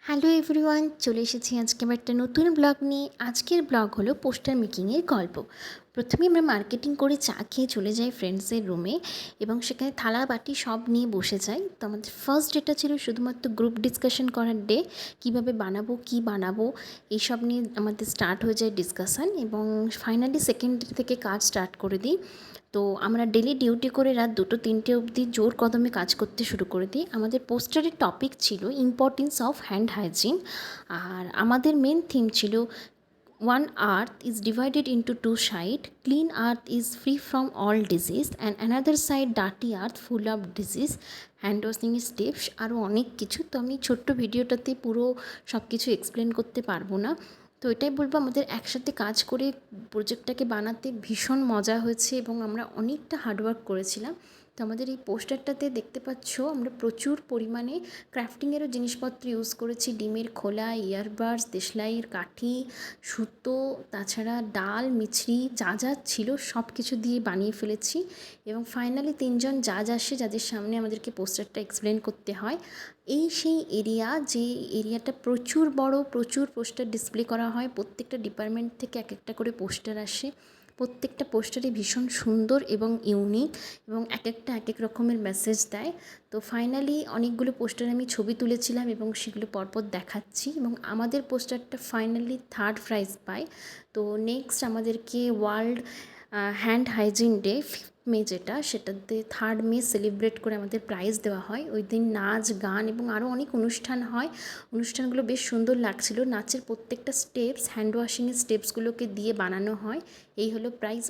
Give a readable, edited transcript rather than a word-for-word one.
Hello everyone, চলে এসেছি আজকে আবার একটা নতুন ব্লগ নিয়ে। আজকের ব্লগ হলো পোস্টার মেকিংয়ের গল্প। প্রথমে আমরা মার্কেটিং করে চা খেয়ে চলে যাই ফ্রেন্ডসের রুমে এবং সেখানে থালা বাটি সব নিয়ে বসে যাই। তো আমাদের ফার্স্ট ডেটা ছিল শুধুমাত্র গ্রুপ ডিসকাশন করার ডে। কীভাবে বানাবো, কী বানাবো এইসব নিয়ে আমাদের স্টার্ট হয়ে যায় ডিসকাশান এবং ফাইনালি সেকেন্ড ডে থেকে কাজ স্টার্ট করে দিই। তো আমরা ডেলি ডিউটি করে রাত 2-3টে অবধি জোর কদমে কাজ করতে শুরু করে দিই। আমাদের পোস্টারের টপিক ছিল ইম্পর্টেন্স অফ হ্যান্ড হাইজিন, আর আমাদের মেন থিম ছিল one earth is divided into two side, clean earth is free from all disease and another side dirty earth full of disease, hand washing steps, আরও অনেক কিছু। তো আমি ছোট্ট ভিডিওটাতে পুরো সব কিছু এক্সপ্লেন করতে পারবো না। তো এটাই বলবো, আমাদের একসাথে কাজ করে প্রজেক্টটাকে বানাতে ভীষণ মজা হয়েছে এবং আমরা অনেকটা হার্ডওয়ার্ক করেছিলাম। তো আমাদের এই পোস্টারটাতে দেখতে পাচ্ছ আমরা প্রচুর পরিমাণে ক্রাফটিংয়েরও জিনিসপত্র ইউজ করেছি। ডিমের খোলা, ইয়ারবাডস, দেশলাইয়ের কাঠি, সুতো, তাছাড়া ডাল, মিছরি, যা যা ছিল সব কিছু দিয়ে বানিয়ে ফেলেছি। এবং ফাইনালি 3জন জাজ আসে, যাদের সামনে আমাদেরকে পোস্টারটা এক্সপ্লেন করতে হয়। এই সেই এরিয়া, যে এরিয়াটা প্রচুর বড়, প্রচুর পোস্টার ডিসপ্লে করা হয়। প্রত্যেকটা ডিপার্টমেন্ট থেকে এক একটা করে পোস্টার আসে। প্রত্যেকটা পোস্টারই ভীষণ সুন্দর এবং ইউনিক এবং এক একটা এক এক রকমের মেসেজ দেয়। তো ফাইনালি অনেকগুলো পোস্টার আমি ছবি তুলেছিলাম এবং সেগুলো পরপর দেখাচ্ছি এবং আমাদের পোস্টারটা ফাইনালি 3rd প্রাইজ পায়। তো নেক্সট আমাদেরকে ওয়ার্ল্ড হ্যান্ড হাইজিন ডে 5 মে, সেটাতে 3rd মে সেলিব্রেট করে আমাদের প্রাইজ দেওয়া হয়। ওই দিন নাচ, গান এবং আরও অনেক অনুষ্ঠান হয়। অনুষ্ঠানগুলো বেশ সুন্দর লাগছিল। নাচের প্রত্যেকটা স্টেপস হ্যান্ড ওয়াশিংয়ের স্টেপসগুলোকে দিয়ে বানানো হয়। এই হলো প্রাইজ।